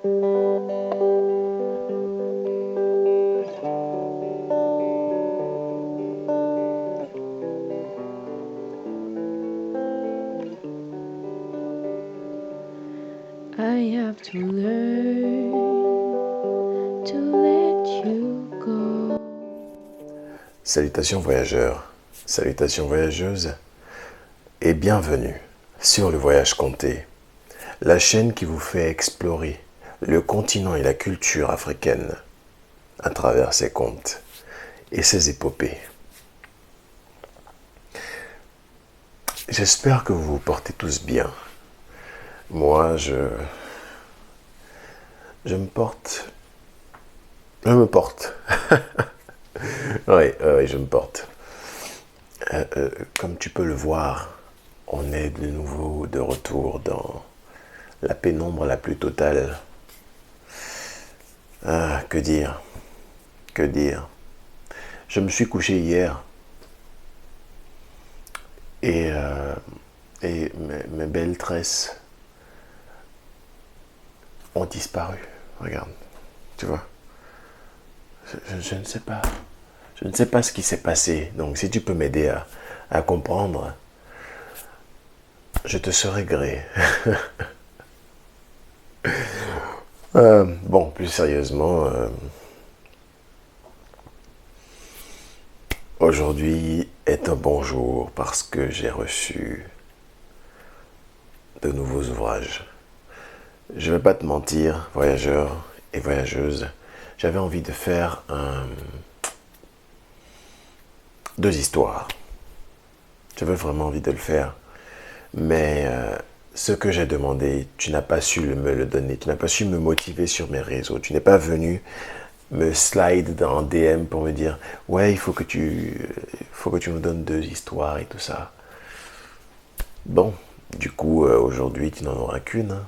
I have to learn to let you go. Salutations voyageurs, salutations voyageuses et bienvenue sur le Voyage Conté, la chaîne qui vous fait explorer le continent et la culture africaine à travers ses contes et ses épopées. J'espère que vous vous portez tous bien. Moi, je me porte. Je me porte. Oui, je me porte. Comme tu peux le voir, on est de nouveau de retour dans la pénombre la plus totale. Ah, que dire? Que dire? Je me suis couché hier et mes belles tresses ont disparu. Regarde, tu vois. Je ne sais pas. Je ne sais pas ce qui s'est passé. Donc si tu peux m'aider à comprendre, je te serai gré. Bon, plus sérieusement, aujourd'hui est un bon jour parce que j'ai reçu de nouveaux ouvrages. Je ne vais pas te mentir, voyageurs et voyageuses, j'avais envie de faire deux histoires. J'avais vraiment envie de le faire. Mais ce que j'ai demandé, tu n'as pas su me le donner. Tu n'as pas su me motiver sur mes réseaux. Tu n'es pas venu me slide dans DM pour me dire « Ouais, il faut que tu me donnes deux histoires et tout ça. » Bon, du coup, aujourd'hui, tu n'en auras qu'une. Hein.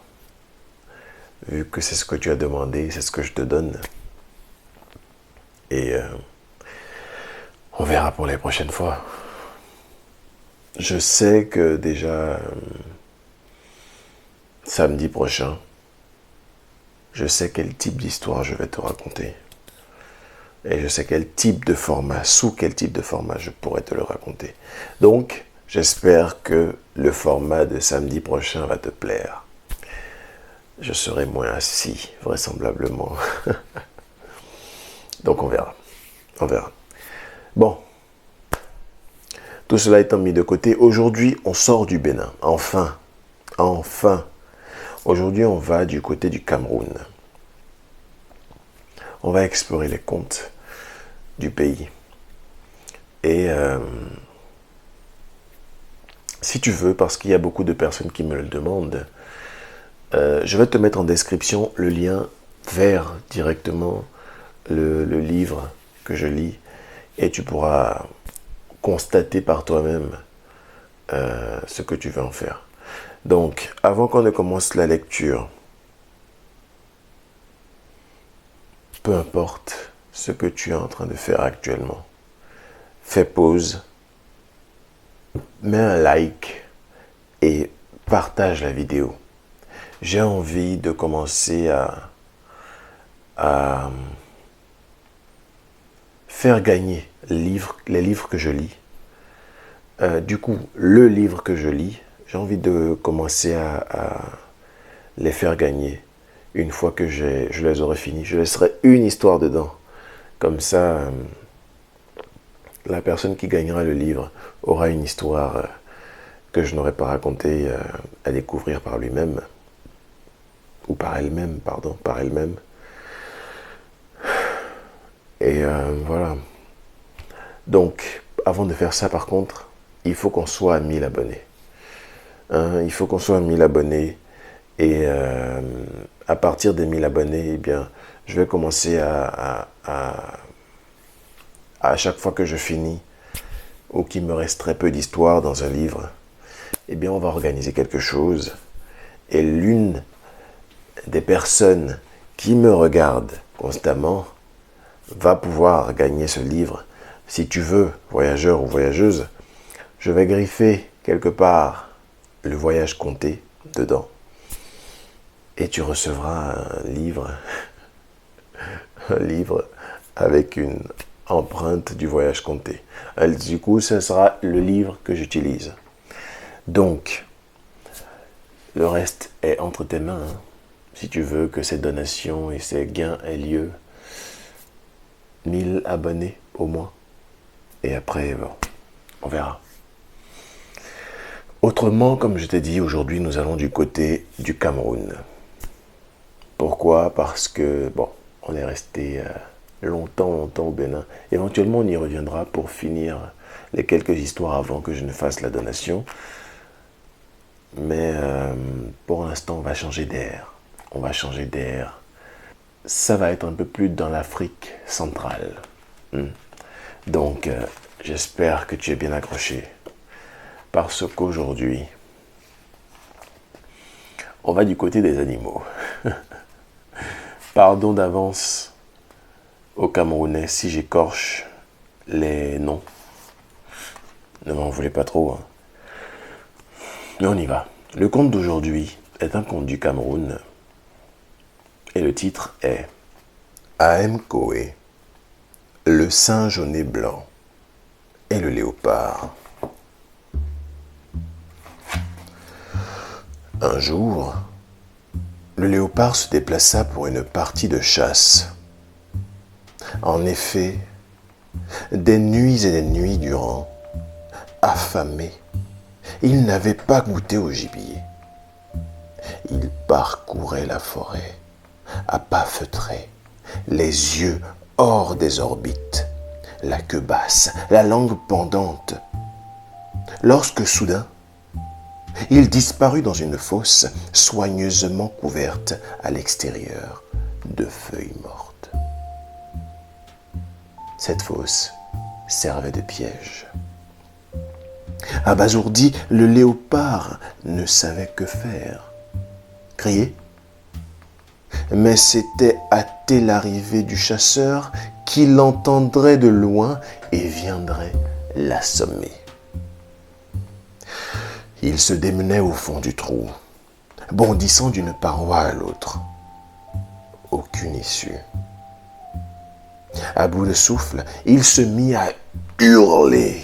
Vu que c'est ce que tu as demandé, c'est ce que je te donne. Et on verra pour les prochaines fois. Je sais que déjà, samedi prochain, je sais quel type d'histoire je vais te raconter. Et je sais quel type de format, sous quel type de format je pourrais te le raconter. Donc, j'espère que le format de samedi prochain va te plaire. Je serai moins assis, vraisemblablement. Donc, on verra. On verra. Bon. Tout cela étant mis de côté, aujourd'hui, on sort du Bénin. Enfin. Enfin. Aujourd'hui, on va du côté du Cameroun. On va explorer les contes du pays. Et si tu veux, parce qu'il y a beaucoup de personnes qui me le demandent, je vais te mettre en description le lien vers directement le livre que je lis et tu pourras constater par toi-même ce que tu veux en faire. Donc, avant qu'on ne commence la lecture, peu importe ce que tu es en train de faire actuellement, fais pause, mets un like et partage la vidéo. J'ai envie de commencer à faire gagner les livres que je lis. Du coup, le livre que je lis, j'ai envie de commencer à les faire gagner. Une fois que je les aurai finis, je laisserai une histoire dedans. Comme ça, la personne qui gagnera le livre aura une histoire que je n'aurais pas racontée à découvrir par lui-même. Ou par elle-même, pardon, par elle-même. Et voilà. Donc, avant de faire ça, par contre, il faut qu'on soit à 1000 abonnés. Hein, il faut qu'on soit à 1000 abonnés. Et à partir des 1000 abonnés, eh bien, je vais commencer à chaque fois que je finis, ou qu'il me reste très peu d'histoire dans un livre, eh bien, on va organiser quelque chose. Et l'une des personnes qui me regardent constamment va pouvoir gagner ce livre. Si tu veux, voyageur ou voyageuse, je vais griffer quelque part le voyage compté dedans. et tu recevras un livre avec une empreinte du voyage compté. Du coup, ce sera le livre que j'utilise. Donc, le reste est entre tes mains. Si tu veux que ces donations et ces gains aient lieu, 1000 abonnés au moins. Et après, bon, on verra. Autrement, comme je t'ai dit, aujourd'hui, nous allons du côté du Cameroun. Pourquoi? Parce que, bon, on est resté longtemps au Bénin. Éventuellement, on y reviendra pour finir les quelques histoires avant que je ne fasse la donation. Mais pour l'instant, on va changer d'air. On va changer d'air. Ça va être un peu plus dans l'Afrique centrale. Donc, j'espère que tu es bien accroché. Parce qu'aujourd'hui, on va du côté des animaux. Pardon d'avance aux Camerounais si j'écorche les noms. Ne m'en voulez pas trop. Mais on y va. Le conte d'aujourd'hui est un conte du Cameroun. Et le titre est A.M. Koé, le singe au nez blanc et le léopard. Un jour, le léopard se déplaça pour une partie de chasse. En effet, des nuits et des nuits durant, affamé, il n'avait pas goûté au gibier. Il parcourait la forêt, à pas feutrés, les yeux hors des orbites, la queue basse, la langue pendante. Lorsque soudain, il disparut dans une fosse soigneusement couverte à l'extérieur de feuilles mortes. Cette fosse servait de piège. Abasourdi, le léopard ne savait que faire. Crier? Mais c'était hâter l'arrivée du chasseur qui l'entendrait de loin et viendrait l'assommer. Il se démenait au fond du trou, bondissant d'une paroi à l'autre. Aucune issue. À bout de souffle, il se mit à hurler.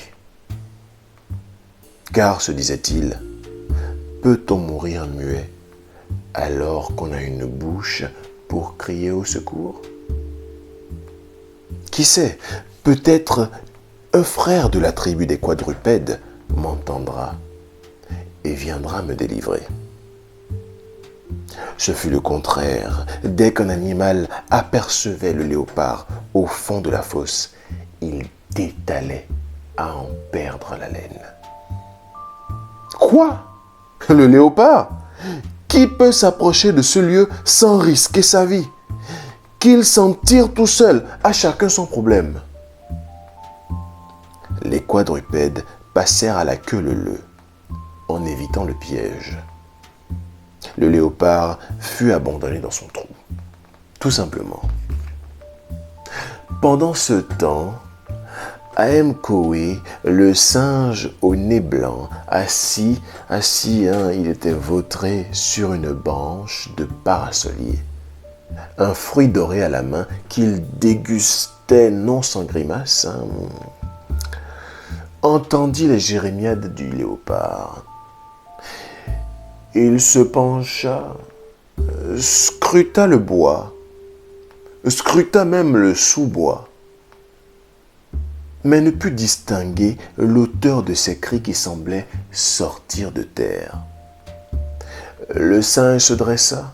Car, se disait-il, peut-on mourir muet alors qu'on a une bouche pour crier au secours? Qui sait, peut-être un frère de la tribu des quadrupèdes m'entendra et viendra me délivrer. Ce fut le contraire. Dès qu'un animal apercevait le léopard au fond de la fosse, il détalait à en perdre l'haleine. Quoi? Le léopard? Qui peut s'approcher de ce lieu sans risquer sa vie? Qu'il s'en tire tout seul, à chacun son problème. Les quadrupèdes passèrent à la queue leu-leu, en évitant le piège. Le léopard fut abandonné dans son trou, tout simplement. Pendant ce temps, A.M. Koé, le singe au nez blanc, assis, il était vautré sur une branche de parasolier, un fruit doré à la main qu'il dégustait non sans grimace, entendit les jérémiades du léopard. Il se pencha, scruta le bois, scruta même le sous-bois, mais ne put distinguer l'auteur de ces cris qui semblaient sortir de terre. Le singe se dressa,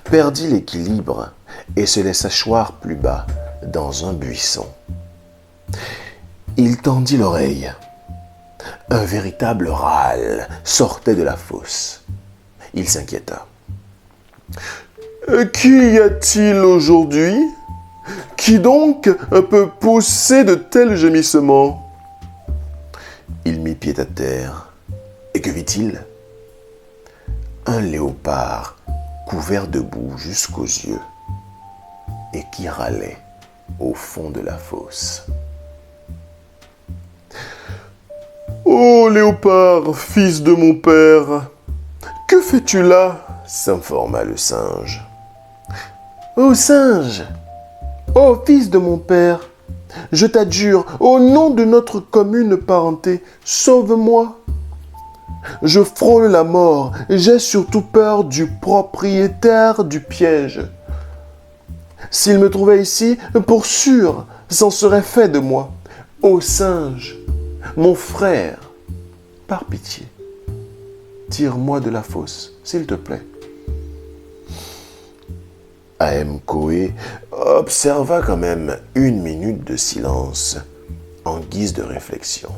perdit l'équilibre et se laissa choir plus bas dans un buisson. Il tendit l'oreille. Un véritable râle sortait de la fosse. Il s'inquiéta. Qui y a-t-il aujourd'hui? Qui donc peut pousser de tels gémissements? Il mit pied à terre. Et que vit-il? Un léopard couvert de boue jusqu'aux yeux et qui râlait au fond de la fosse. Ô léopard, fils de mon père, que fais-tu là, s'informa le singe. Ô singe, ô fils de mon père, je t'adjure, au nom de notre commune parenté, sauve-moi. Je frôle la mort, j'ai surtout peur du propriétaire du piège. S'il me trouvait ici, pour sûr, c'en serait fait de moi. Ô singe, mon frère, par pitié, tire-moi de la fosse, s'il te plaît. A.M. Coé observa quand même 1 minute de silence en guise de réflexion.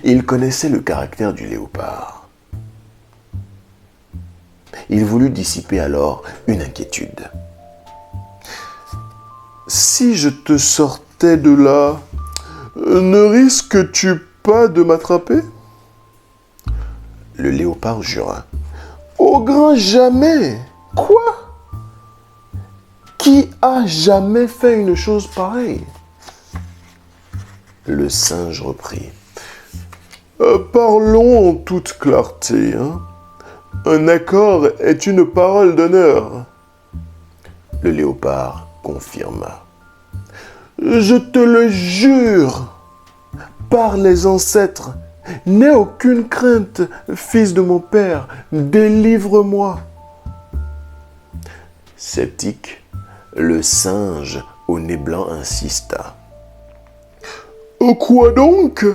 Il connaissait le caractère du léopard. Il voulut dissiper alors une inquiétude. Si je te sortais de là, ne risques-tu pas de m'attraper? Le léopard jura. Au grand jamais! Quoi? Qui a jamais fait une chose pareille? Le singe reprit. Parlons en toute clarté, hein? Un accord est une parole d'honneur. Le léopard confirma. Je te le jure, par les ancêtres, n'aie aucune crainte, fils de mon père, délivre-moi. Sceptique, le singe au nez blanc insista. Quoi donc,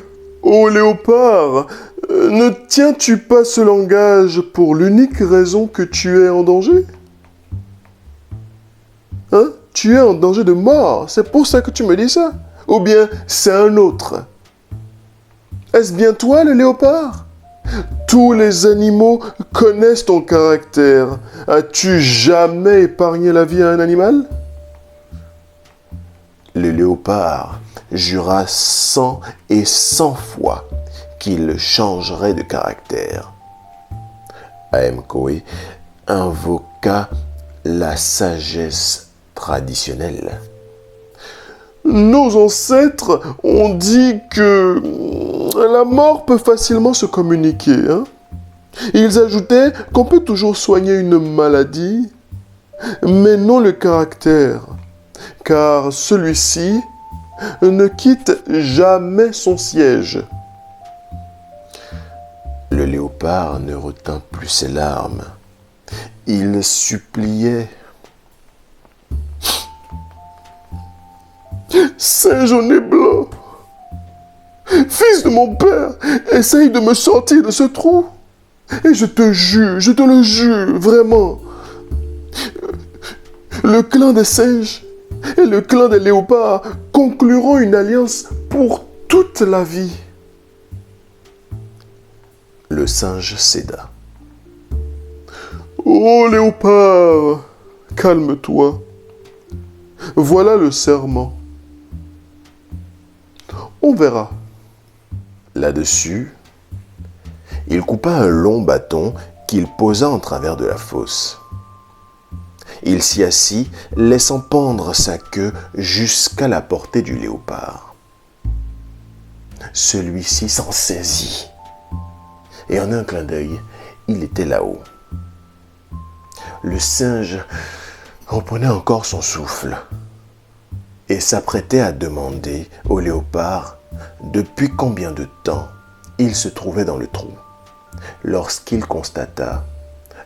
ô léopard, ne tiens-tu pas ce langage pour l'unique raison que tu es en danger? Hein? Tu es en danger de mort, c'est pour ça que tu me dis ça? Ou bien c'est un autre? Est-ce bien toi, le léopard? Tous les animaux connaissent ton caractère. As-tu jamais épargné la vie à un animal? Le léopard jura 100 et 100 fois qu'il changerait de caractère. A.M. Coé invoqua la sagesse traditionnelle. Nos ancêtres ont dit que la mort peut facilement se communiquer. Hein? Ils ajoutaient qu'on peut toujours soigner une maladie, mais non le caractère, car celui-ci ne quitte jamais son siège. Le léopard ne retint plus ses larmes. Il suppliait. Singe au nez blanc, fils de mon père, essaye de me sortir de ce trou. Et je te le jure, vraiment. Le clan des singes et le clan des léopards concluront une alliance pour toute la vie. Le singe céda. Oh léopard, calme-toi. Voilà le serment. On verra. Là-dessus, il coupa un long bâton qu'il posa en travers de la fosse. Il s'y assit, laissant pendre sa queue jusqu'à la portée du léopard. Celui-ci s'en saisit, et en un clin d'œil, il était là-haut. Le singe reprenait encore son souffle et s'apprêtait à demander au léopard depuis combien de temps il se trouvait dans le trou, lorsqu'il constata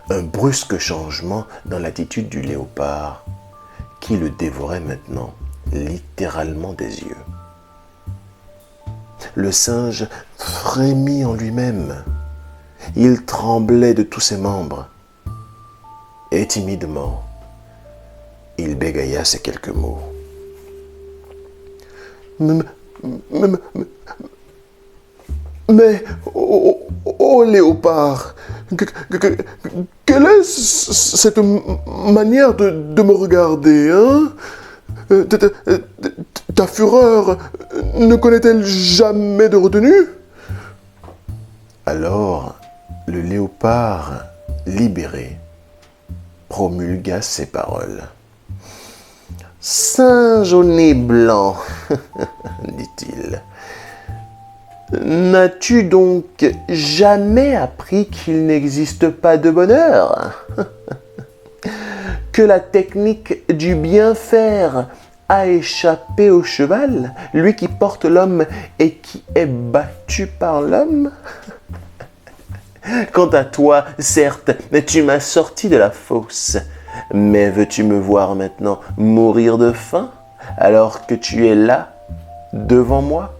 un brusque changement dans l'attitude du léopard qui le dévorait maintenant littéralement des yeux. Le singe frémit en lui-même. Il tremblait de tous ses membres. Et timidement, il bégaya ces quelques mots. Mais, oh léopard, quelle est cette manière de me regarder, hein? Ta fureur ne connaît-elle jamais de retenue? Alors, le léopard, libéré, promulgua ces paroles. Singe au nez blanc, dit-il. N'as-tu donc jamais appris qu'il n'existe pas de bonheur? Que la technique du bien faire a échappé au cheval, lui qui porte l'homme et qui est battu par l'homme? Quant à toi, certes, tu m'as sorti de la fosse, mais veux-tu me voir maintenant mourir de faim alors que tu es là, devant moi?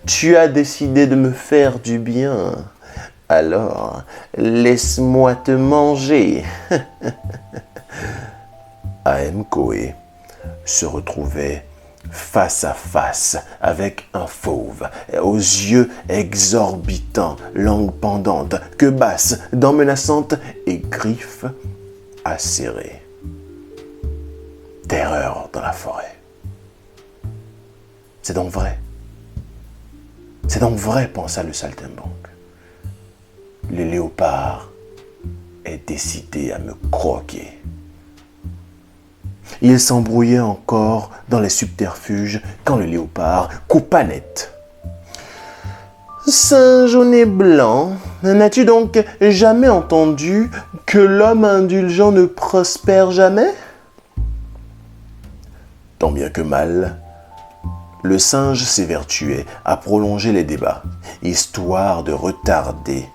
Tu as décidé de me faire du bien, alors laisse-moi te manger. A.M. Coé se retrouvait face à face avec un fauve, aux yeux exorbitants, langue pendante, queue basse, dents menaçantes et griffes acérées. Terreur dans la forêt. C'est donc vrai. C'est donc vrai, pensa le saltimbanque. Le léopard est décidé à me croquer. Il s'embrouillait encore dans les subterfuges quand le léopard coupa net. Singe au nez blanc, n'as-tu donc jamais entendu que l'homme indulgent ne prospère jamais? Tant bien que mal, le singe s'évertuait à prolonger les débats, histoire de retarder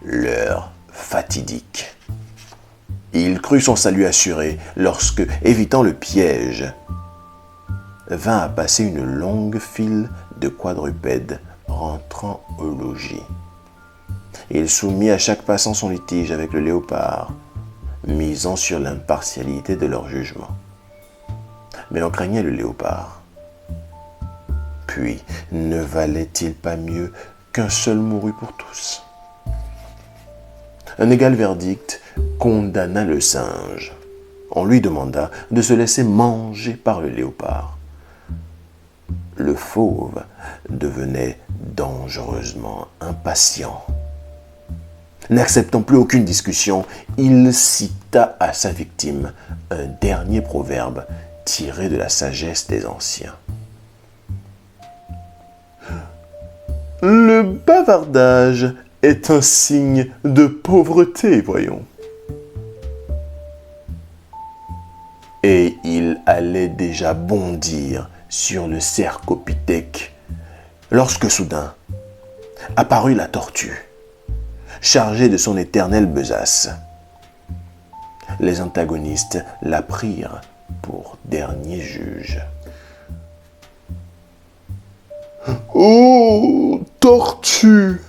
l'heure fatidique. Il crut son salut assuré lorsque, évitant le piège, vint à passer une longue file de quadrupèdes rentrant au logis. Il soumit à chaque passant son litige avec le léopard, misant sur l'impartialité de leur jugement. Mais on craignait le léopard. Puis, ne valait-il pas mieux qu'un seul mourût pour tous? Un égal verdict condamna le singe. On lui demanda de se laisser manger par le léopard. Le fauve devenait dangereusement impatient. N'acceptant plus aucune discussion, il cita à sa victime un dernier proverbe tiré de la sagesse des anciens. Le bavardage est un signe de pauvreté, voyons. Et il allait déjà bondir sur le cercopithèque lorsque soudain apparut la tortue, chargée de son éternelle besace. Les antagonistes la prirent pour dernier juge. « Oh, tortue,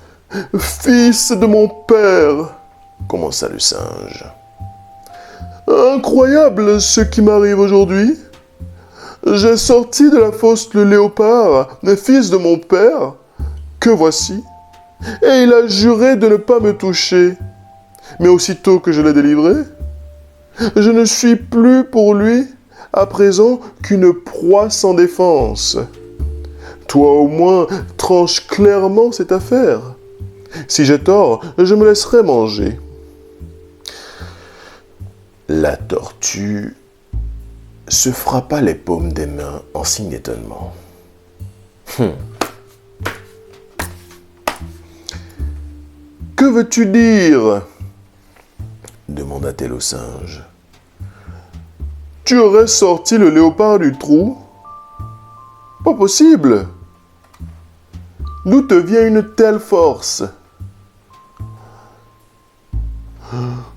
fils de mon père !» commença le singe. « Incroyable ce qui m'arrive aujourd'hui. J'ai sorti de la fosse le léopard, le fils de mon père, que voici, et il a juré de ne pas me toucher. Mais aussitôt que je l'ai délivré, je ne suis plus pour lui, à présent, qu'une proie sans défense. Toi au moins, tranche clairement cette affaire. Si j'ai tort, je me laisserai manger. » La tortue se frappa les paumes des mains en signe d'étonnement. « Que veux-tu dire ?» demanda-t-elle au singe. « Tu aurais sorti le léopard du trou? Pas possible! D'où te vient une telle force? »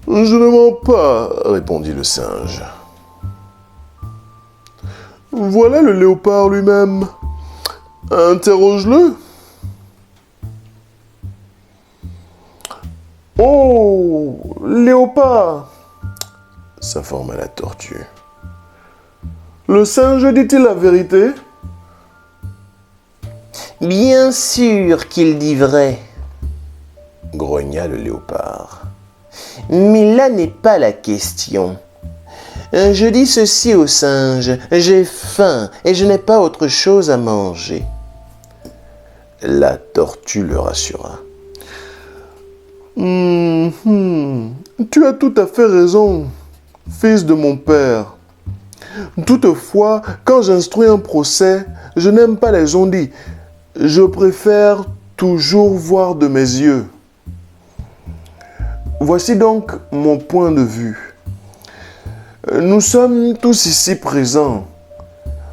« Je ne mens pas, » répondit le singe. « Voilà le léopard lui-même. Interroge-le. »« Oh, léopard !» s'informa la tortue. « Le singe dit-il la vérité? » ?»« Bien sûr qu'il dit vrai, » grogna le léopard. « Mais là n'est pas la question. Je dis ceci au singe, j'ai faim et je n'ai pas autre chose à manger. » La tortue le rassura. Tu as tout à fait raison, fils de mon père. Toutefois, quand j'instruis un procès, je n'aime pas les on-dit. Je préfère toujours voir de mes yeux. Voici donc mon point de vue. Nous sommes tous ici présents.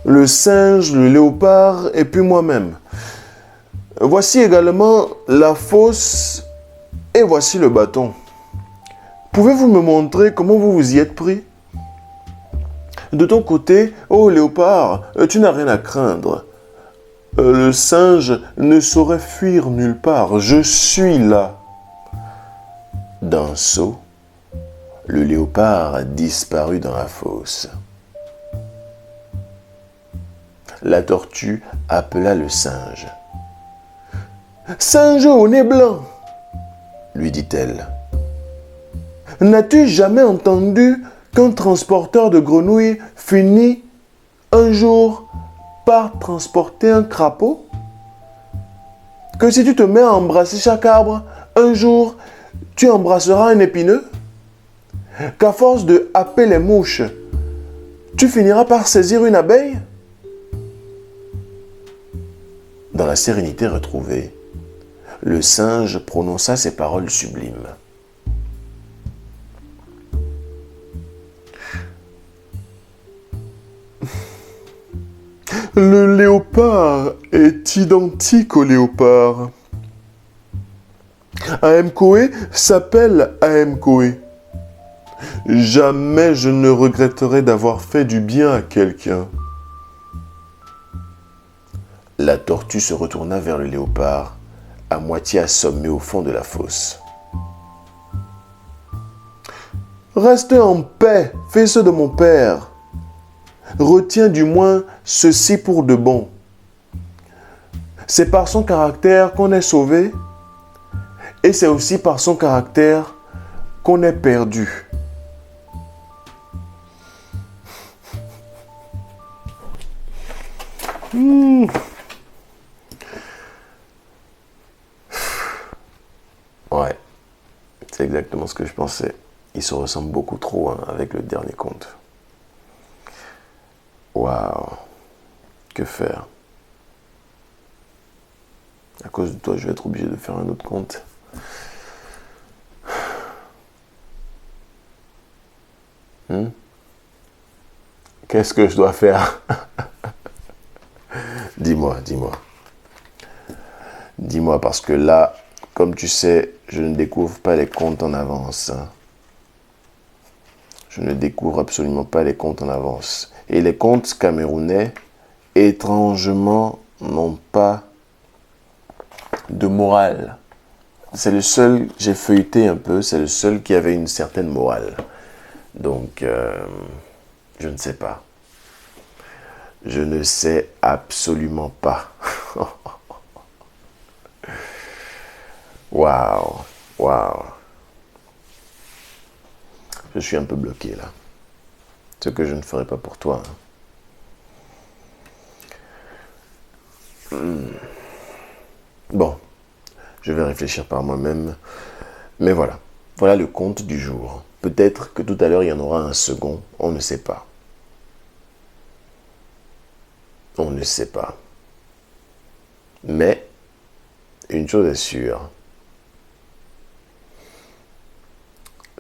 Le singe, le léopard et puis moi-même. Voici également la fosse et voici le bâton. Pouvez-vous me montrer comment vous vous y êtes pris? De ton côté, oh léopard, tu n'as rien à craindre. Le singe ne saurait fuir nulle part. Je suis là. D'un saut, le léopard a disparu dans la fosse. La tortue appela le singe. « Singe au nez blanc !» lui dit-elle. « N'as-tu jamais entendu qu'un transporteur de grenouilles finit un jour par transporter un crapaud? Que si tu te mets à embrasser chaque arbre, un jour, tu embrasseras un épineux? Qu'à force de happer les mouches, tu finiras par saisir une abeille? » Dans la sérénité retrouvée, le singe prononça ces paroles sublimes. Le léopard est identique au léopard. Aemkoé s'appelle Aemkoé. Jamais je ne regretterai d'avoir fait du bien à quelqu'un. La tortue se retourna vers le léopard, à moitié assommé au fond de la fosse. « Restez en paix, fils de mon père. Retiens du moins ceci pour de bon. C'est par son caractère qu'on est sauvé, et c'est aussi par son caractère qu'on est perdu. » Ouais, c'est exactement ce que je pensais. Il se ressemble beaucoup trop avec le dernier conte. Waouh, que faire? À cause de toi, je vais être obligé de faire un autre conte. Qu'est-ce que je dois faire? Dis-moi. Dis-moi, parce que là, comme tu sais, je ne découvre pas les contes en avance. Je ne découvre absolument pas les contes en avance. Et les contes camerounais, étrangement, n'ont pas de morale. C'est le seul, j'ai feuilleté un peu, c'est le seul qui avait une certaine morale. Donc, je ne sais pas. Je ne sais absolument pas. Waouh. Je suis un peu bloqué là. Ce que je ne ferai pas pour toi. Bon, je vais réfléchir par moi-même. Mais voilà. Voilà le conte du jour. Peut-être que tout à l'heure, il y en aura un second. On ne sait pas. On ne sait pas. Mais, une chose est sûre.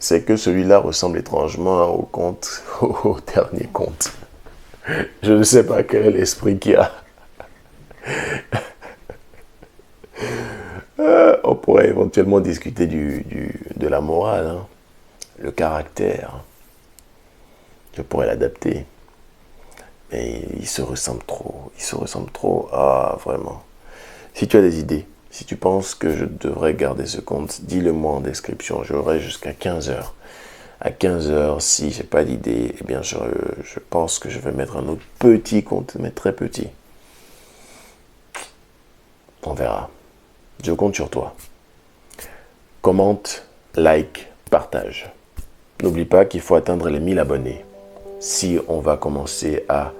C'est que celui-là ressemble étrangement au conte, au dernier conte. Je ne sais pas quel est l'esprit qu'il y a. On pourrait éventuellement discuter de la morale, le caractère. Je pourrais l'adapter. Mais il se ressemble trop. Ah, vraiment. Si tu as des idées, si tu penses que je devrais garder ce conte, dis-le-moi en description. J'aurai jusqu'à 15h. À 15h, si j'ai pas d'idée, eh bien je pense que je vais mettre un autre petit conte, mais très petit. On verra. Je compte sur toi. Commente, like, partage. N'oublie pas qu'il faut atteindre les 1000 abonnés si on va commencer à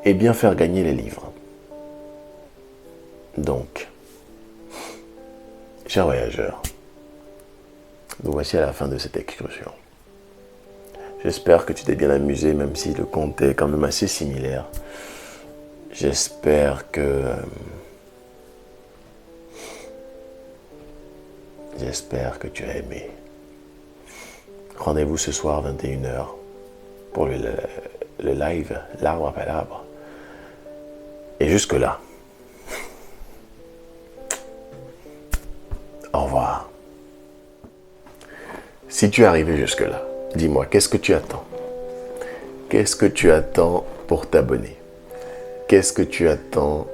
bien faire gagner les livres. Donc, chers voyageurs, nous voici à la fin de cette excursion. J'espère que tu t'es bien amusé, même si le conte est quand même assez similaire. J'espère que J'espère que tu as aimé. Rendez-vous ce soir 21h pour le live L'Arbre à Palabre. Et jusque-là, au revoir. Si tu es arrivé jusque-là, dis-moi, qu'est-ce que tu attends? Qu'est-ce que tu attends pour t'abonner? Qu'est-ce que tu attends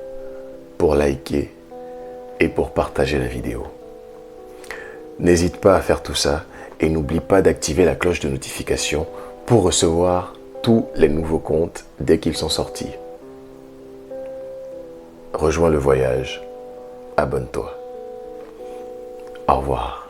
pour liker et pour partager la vidéo? N'hésite pas à faire tout ça et n'oublie pas d'activer la cloche de notification pour recevoir tous les nouveaux contes dès qu'ils sont sortis. Rejoins le voyage, abonne-toi. Au revoir.